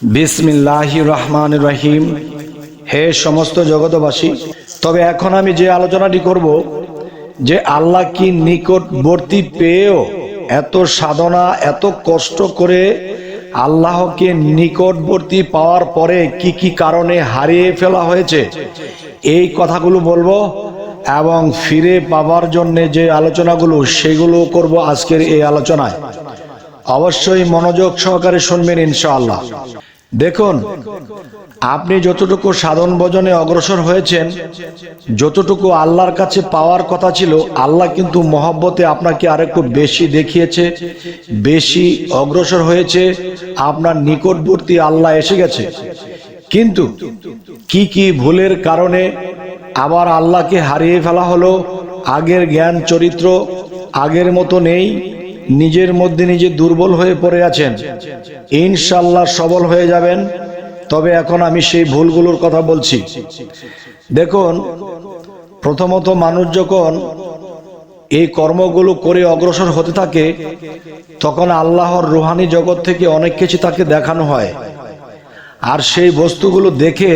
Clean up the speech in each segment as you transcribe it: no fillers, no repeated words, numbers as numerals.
বিসমিল্লাহির রহমানির রহিম। হে সমস্ত জগতবাসী, তবে এখন আমি যে আলোচনাটি করব, যে আল্লাহ কি নিকটবর্তী পেয়েও এত সাধনা এত কষ্ট করে আল্লাহকে নিকটবর্তী পাওয়ার পরে কি কি কারণে হারিয়ে ফেলা হয়েছে, এই কথাগুলো বলবো এবং ফিরে পাবার জন্য যে আলোচনাগুলো সেগুলো করব আজকের এই আলোচনায়। অবশ্যই মনোযোগ সহকারে শুনবেন ইনশাআল্লাহ। দেখুন, আপনি যতটুকু সাধন ভজনে অগ্রসর হয়েছেন, যতটুকু আল্লাহর কাছে পাওয়ার কথা ছিল, আল্লাহ কিন্তু মহব্বতে আপনাকে আরেকটু বেশি দেখিয়েছে, বেশি অগ্রসর হয়েছে, আপনার নিকটবর্তী আল্লাহ এসে গেছে। কিন্তু কি কি ভুলের কারণে আবার আল্লাহকে হারিয়ে ফেলা হলো, আগের জ্ঞান চরিত্র আগের মতো নেই, নিজের মধ্যে নিজে দুর্বল হয়ে পড়ে আছেন। ইনশাআল্লাহ সবল হয়ে যাবেন। তবে এখন আমি সেই ভুলগুলোর কথা বলছি। দেখুন, প্রথমত মানুষ যখন এই কর্মগুলো করে অগ্রসর হতে থাকে, তখন আল্লাহর রুহানি জগৎ থেকে অনেক কিছু তাকে দেখানো হয়, আর সেই বস্তুগুলো দেখে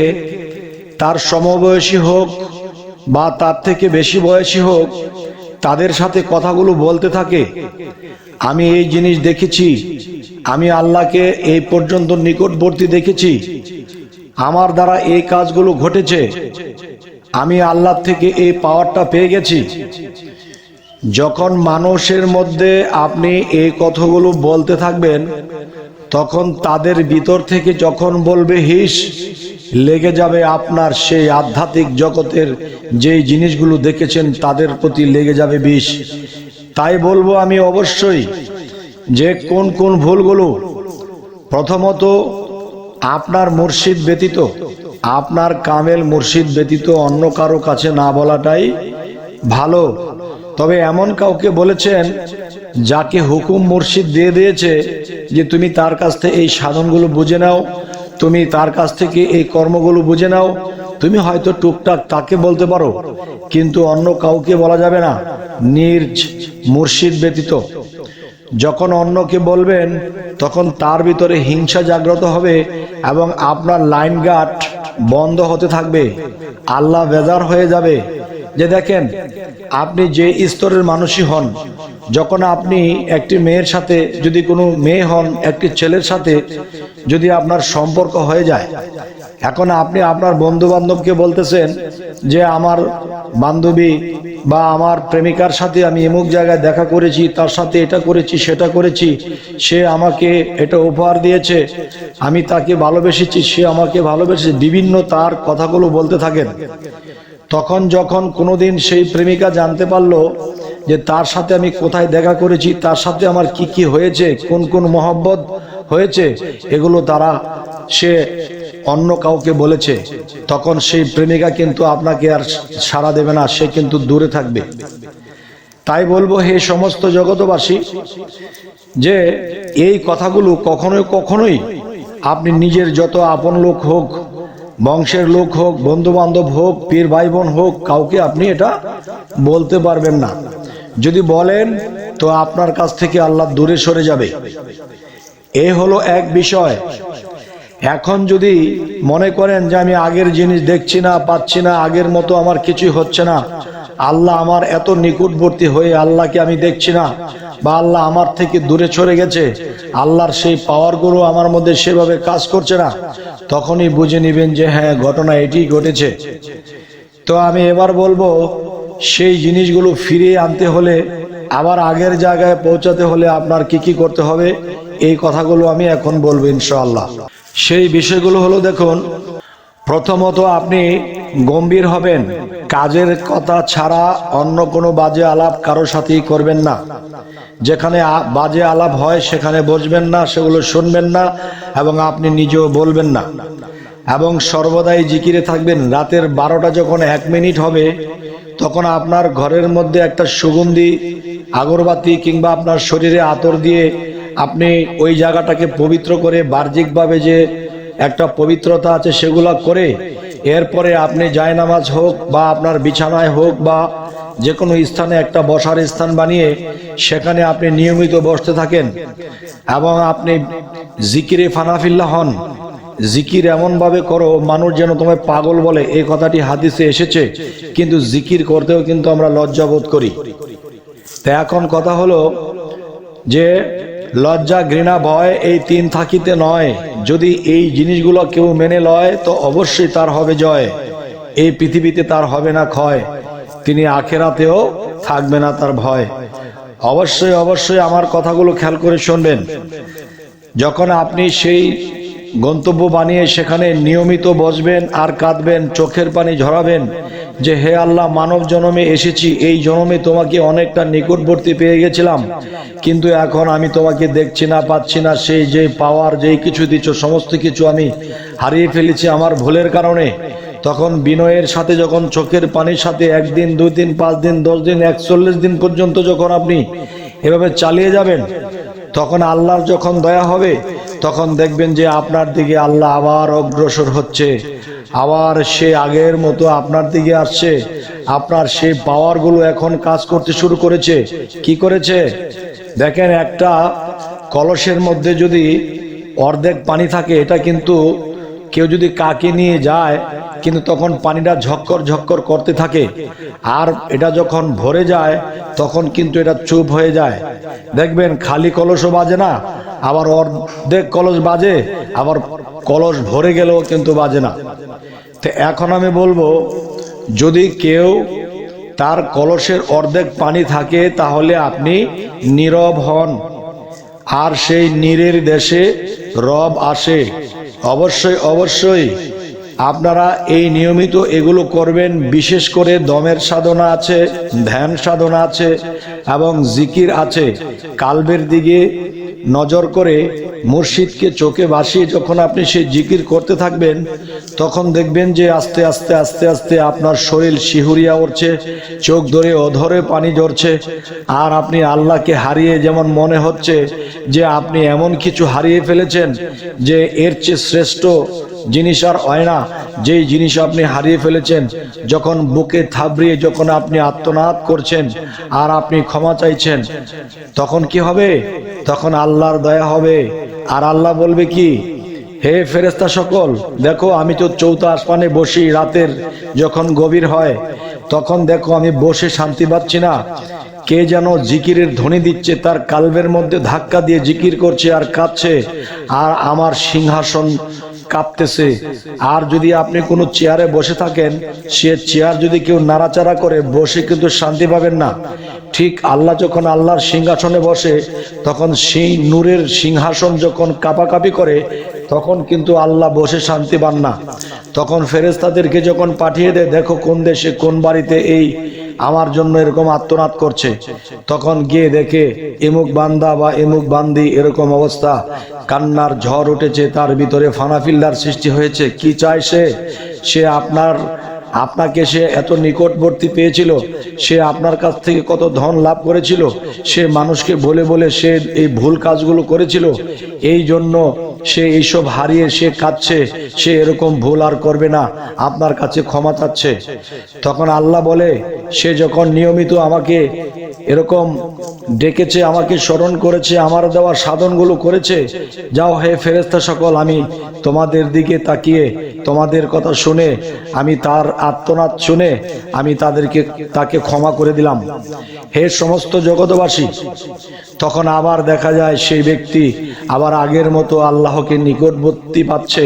তার সমবয়সী হোক বা তার থেকে বেশি বয়সী হোক, তাদের সাথে কথাগুলো বলতে থাকে, আমি এই জিনিস দেখেছি, আমি আল্লাহকে এই পর্যন্ত নিকটবর্তী দেখেছি, আমার দ্বারা এই কাজগুলো ঘটেছে, আমি আল্লাহ থেকে এই পাওয়ারটা পেয়ে গেছি। যখন মানুষের মধ্যে আপনি এই কথাগুলো বলতে থাকবেন, তখন তাদের ভিতর থেকে যখন বলবে হিস, লেগে যাবে আপনার সেই আধ্যাত্মিক জগতের যেই জিনিসগুলো দেখেছেন তাদের প্রতি লেগে যাবে বিষ। তাই বলবো আমি অবশ্যই যে কোন কোন ভুলগুলো, প্রথমত আপনার মুর্শিদ ব্যতীত, আপনার কামেল মুর্শিদ ব্যতীত অন্য কারো কাছে না বলাটাই ভালো। তবে এমন কাউকে বলেছেন যাকে হুকুম মুর্শিদ দিয়ে দিয়েছে যে তুমি তার কাছ থেকে এই সাধনগুলো বুঝে নাও, তুমি তার কাছ থেকে এই কর্মগুলো বুঝে নাও, তুমি হয়তো টুকটাক তাকে বলতে পারো, কিন্তু অন্য কাউকে বলা যাবে না, নির্জ মুর্শিদ ব্যতীত। যখন অন্যকে বলবেন তখন তার ভিতরে হিংসা জাগ্রত হবে এবং আপনার লাইন গার্ড বন্ধ হতে থাকবে, আল্লাহ বেজার হয়ে যাবে। যে দেখেন, আপনি যে স্তরের মানুষই হন, যখন আপনি একটি মেয়ের সাথে, যদি কোনো মেয়ে হন একটি ছেলের সাথে যদি আপনার সম্পর্ক হয়ে যায়, এখন আপনি আপনার বন্ধু বান্ধবকে বলতেছেন যে আমার বান্ধবী বা আমার প্রেমিকার সাথে আমি এমুক জায়গায় দেখা করেছি, তার সাথে এটা করেছি সেটা করেছি, সে আমাকে এটা উপহার দিয়েছে, আমি তাকে ভালোবেসেছি, সে আমাকে ভালোবেসেছে, বিভিন্ন তার কথাগুলো বলতে থাকেন। তখন যখন কোনোদিন সেই প্রেমিকা জানতে পারলো যে তার সাথে আমি কোথায় দেখা করেছি, তার সাথে আমার কি কি হয়েছে, কোন কোন মহব্বত হয়েছে, এগুলো তারা সে অন্য কাউকে বলেছে, তখন সেই প্রেমিকা কিন্তু আপনাকে আর সাড়া দেবে না, সে কিন্তু দূরে থাকবে। তাই বলবো হে সমস্ত জগতবাসী, যে এই কথাগুলো কখনোই কখনোই আপনি নিজের যত আপন লোক হোক, বংশের লোক হোক, বন্ধু বান্ধব হোক, পীর ভাই বোন হোক, কাউকে আপনি এটা বলতে পারবেন না। যদি বলেন তো আপনার কাছ থেকে আল্লাহ দূরে সরে যাবে। এ হলো এক বিষয়। এখন যদি মনে করেন যে আমি আগের জিনিস দেখছি না, পাচ্ছি না, আগের মতো আমার কিছুই হচ্ছে না, আল্লাহ আমার এত নিকটবর্তী হয়ে আল্লাহকে আমি দেখছি না, বা আল্লাহ আমার থেকে দূরে সরে গেছে, আল্লাহর সেই পাওয়ারগুলো আমার মধ্যে সেভাবে কাজ করছে না, তখনই বুঝে নেবেন যে হ্যাঁ, ঘটনা এটি ঘটেছে। তো আমি এবার বলবো, সেই জিনিসগুলো ফিরিয়ে আনতে হলে, আবার আগের জায়গায় পৌঁছাতে হলে আপনার কি কি করতে হবে, এই কথাগুলো আমি এখন বলবো ইনশাআল্লাহ। সেই বিষয়গুলো হলো, দেখুন, প্রথমত আপনি গম্ভীর হবেন, কাজের কথা ছাড়া অন্য কোনো বাজে আলাপ কারো সাথেই করবেন না। যেখানে বাজে আলাপ হয় সেখানে বসবেন না, সেগুলো শুনবেন না, এবং আপনি নিজেও বলবেন না। এবং সর্বদাই জিকিরে থাকবেন। রাতের 12টা যখন 1 মিনিট হবে, তখন আপনার ঘরের মধ্যে একটা সুগন্ধি আগরবাতি কিংবা আপনার শরীরে আতর দিয়ে আপনি ওই জায়গাটাকে পবিত্র করে, বাহ্যিকভাবে যে একটা পবিত্রতা আছে সেগুলা করে, এরপরে আপনি জায়নামাজ হোক বা আপনার বিছানায় হোক বা যে কোনো স্থানে একটা বসার স্থান বানিয়ে সেখানে আপনি নিয়মিত বসতে থাকেন এবং আপনি জিকিরে ফানাফিল্লাহ হন। জিকির এমনভাবে করো মানুষ যেন তোমায় পাগল বলে, এই কথাটি হাদিসে এসেছে, কিন্তু জিকির করতেও কিন্তু আমরা লজ্জা বোধ করি। তা এখন কথা হলো যে লজ্জা, ঘৃণা, ভয় এই তিন থাকিতে নয়। যদি এই জিনিসগুলো কেউ মেনে লয় তো অবশ্যই তার হবে জয়। এই পৃথিবীতে তার হবে না ক্ষয়, তিনি আখেরাতেও থাকবে না তার ভয়। অবশ্যই অবশ্যই আমার কথাগুলো খেয়াল করে শুনবেন। যখন আপনি সেই গন্তব্য বানিয়ে সেখানে নিয়মিত বসবেন আর কাঁদবেন, চোখের পানি ঝরাবেন যে হে আল্লাহ, মানব জন্মে এসেছি, এই জন্মে তোমাকে অনেকটা নিকটবর্তী পেয়ে গেছিলাম, কিন্তু এখন আমি তোমাকে দেখছি না, পাচ্ছি না। সেই যে পাওয়ার, যেই কিছু দিচ্ছ সমস্ত কিছু আমি হারিয়ে ফেলেছি আমার ভুলের কারণে। তখন বিনয়ের সাথে, যখন চোখের পানির সাথে 1 দিন 2 দিন 5 দিন 10 দিন 41 দিন পর্যন্ত যখন আপনি এভাবে চালিয়ে যাবেন, তখন আল্লাহর যখন দয়া হবে, তখন দেখবেন যে আপনার দিকে আল্লাহ আবার অগ্রসর হচ্ছে, আবার সে আগের মতো আপনার দিকে আসছে। আপনার সেই পাওয়ারগুলো এখন কাজ করতে শুরু করেছে। কি করেছে দেখেন, একটা কলসের মধ্যে যদি অর্ধেক পানি থাকে, এটা কিন্তু কেউ যদি কাকে নিয়ে যায়, কিন্তু তখন পানিটা ঝক্কর ঝক্কর করতে থাকে। আর এটা যখন ভরে যায় তখন কিন্তু এটা চুপ হয়ে যায়। দেখবেন খালি কলসও বাজে না, আবার অর্ধেক কলস বাজে, আবার কলস ভরে গেলেও কিন্তু বাজে না। তো এখন আমি বলবো, যদি কেউ তার কলসের অর্ধেক পানি থাকে তাহলে আপনি নীরব হন, আর সেই নীরের দেশে রব আসে। অবশ্যই অবশ্যই আপনারা এই নিয়মিত এগুলো করবেন। বিশেষ করে দমের সাধনা আছে, ধ্যান সাধনা আছে এবং জিকির আছে। কালবের দিকে নজর করে মুর্শিদকে চোখে ভাসিয়ে যখন আপনি সেই জিকির করতে থাকবেন, তখন দেখবেন যে আস্তে আস্তে আস্তে আস্তে আপনার শরীর শিহুরিয়া উঠছে, চোখ ধরে অধরে পানি ঝরছে, আর আপনি আল্লাহকে হারিয়ে যেমন মনে হচ্ছে যে আপনি এমন কিছু হারিয়ে ফেলেছেন যে এর চেয়ে শ্রেষ্ঠ জিনিস আর হয় না। যেই জিনিস আপনি হারিয়ে ফেলেছেন, যখন বুকে থাবড়িয়ে যখন আপনি আত্মনাদ করছেন আর আপনি ক্ষমা চাইছেন, তখন কি হবে? তখন আল্লাহর দয়া হবে। আর আল্লাহ বলবে কি, হে ফেরেশতা সকল, দেখো আমি তো চৌথা আসমানে বসি, রাতের যখন গভীর হয় তখন দেখো আমি বসে শান্তি পাচ্ছি না। কে যেন জিকিরের ধ্বনি দিচ্ছে, তার কালবের মধ্যে ধাক্কা দিয়ে জিকির করছে আর কাঁদছে, আর আমার সিংহাসন কাঁপতেছে। আর যদি আপনি কোনো চেয়ারে বসে থাকেন, সে চেয়ার যদি কেউ নাড়াচাড়া করে, বসে কিন্তু শান্তি পাবেন না। ঠিক আল্লাহ যখন আল্লাহর সিংহাসনে বসে, তখন সেই নূরের সিংহাসন যখন কাঁপাকাঁপি করে, তখন কিন্তু আল্লাহ বসে শান্তি পান না। তখন ফেরেশতাদেরকে যখন পাঠিয়ে দেয়, দেখো কোন দেশে কোন বাড়িতে এই আমার জন্য এরকম আত্মনাদ করছে, তখন গিয়ে দেখে এমুক বান্দা বা এমুক বান্দি এরকম অবস্থা, কান্নার ঝড় উঠেছে, তার ভিতরে ফানাফিল্লার সৃষ্টি হয়েছে। কি চায় সে আপনাকে সে এত নিকটবর্তী পেয়েছিল, সে আপনার কাছ থেকে কত ধন লাভ করেছিল, সে মানুষকে বলে বলে সে এই ভুল কাজগুলো করেছিল, এই জন্য সে এইসব হারিয়ে সে কাঁদছে, সে এরকম ভুল আর করবে না, আপনার কাছে ক্ষমা চাচ্ছে। তখন আল্লাহ বলে, সে যখন নিয়মিত আমাকে এরকম ডেকেছে, আমাকে স্মরণ করেছে, আমার দেওয়া সাধনগুলো করেছে, যাও হে ফেরেশতা সকল, আমি তোমাদের দিকে তাকিয়ে তোমাদের কথা শুনে, আমি তার আর্তনাদ শুনে আমি তাকে ক্ষমা করে দিলাম। হে সমস্ত জগৎবাসী, তখন আবার দেখা যায় সেই ব্যক্তি আবার আগের মতো আল্লাহকে নিকটবর্তী পাচ্ছে,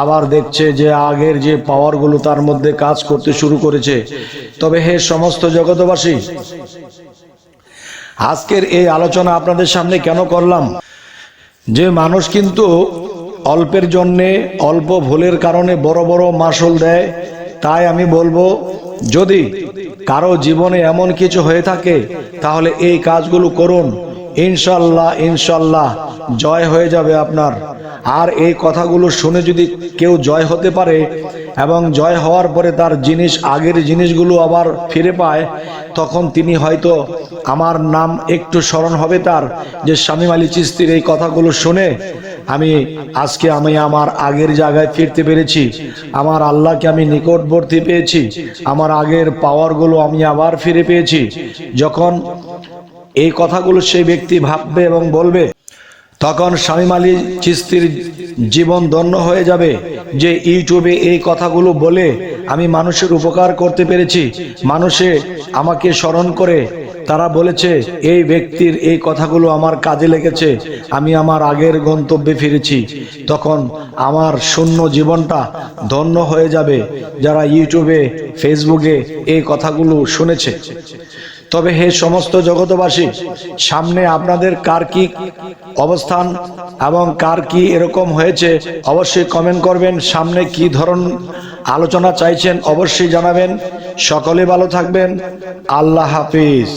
আবার দেখছে যে আগের যে পাওয়ারগুলো তার মধ্যে কাজ করতে শুরু করেছে। তবে হে সমস্ত জগৎবাসী, আজকের এই আলোচনা আপনাদের সামনে কেন করলাম, যে মানুষ কিন্তু অল্পের জন্যে, অল্প ভুলের কারণে বড় বড় মাসুল দেয়। তাই আমি বলবো, যদি কারো জীবনে এমন কিছু হয়ে থাকে তাহলে এই কাজগুলো করুন, ইনশাল্লাহ ইনশাল্লাহ জয় হয়ে যাবে আপনার। আর এই কথাগুলো শুনে যদি কেউ জয় হতে পারে এবং জয় হওয়ার পরে তার আগের জিনিসগুলো আবার ফিরে পায়, তখন তিনি হয়তো আমার নাম একটু স্মরণ হবে তার, যে শামীম আলী চিশতির এই কথাগুলো শুনে আজকে আমি আমার আগের জায়গায় ফিরতে পেরেছি, আমার আল্লাহকে আমি নিকটবর্তী পেয়েছি, আমার আগের পাওয়ারগুলো আমি আবার ফিরে পেয়েছি। যখন এই কথাগুলো সেই ব্যক্তি ভাববে এবং বলবে, তখন শামীম আলী চিশতির জীবন ধন্য হয়ে যাবে যে ইউটিউবে এই কথাগুলো বলে আমি মানুষের উপকার করতে পেরেছি। মানুষে আমাকে স্মরণ করে তারা বলেছে এই ব্যক্তির এই কথাগুলো আমার কাজে লেগেছে, আমি আমার আগের গন্তব্যে ফিরেছি। তখন আমার শূন্য জীবনটা ধন্য হয়ে যাবে যারা ইউটিউবে ফেসবুকে এই কথাগুলো শুনেছে। তবে হে সমস্ত জগতবাসী, সামনে আপনাদের কার কি অবস্থান এবং কার কি এরকম হয়েছে অবশ্যই কমেন্ট করবেন। সামনে কি ধরন আলোচনা চাইছেন অবশ্যই জানাবেন। সকলে ভালো থাকবেন। আল্লাহ হাফিজ।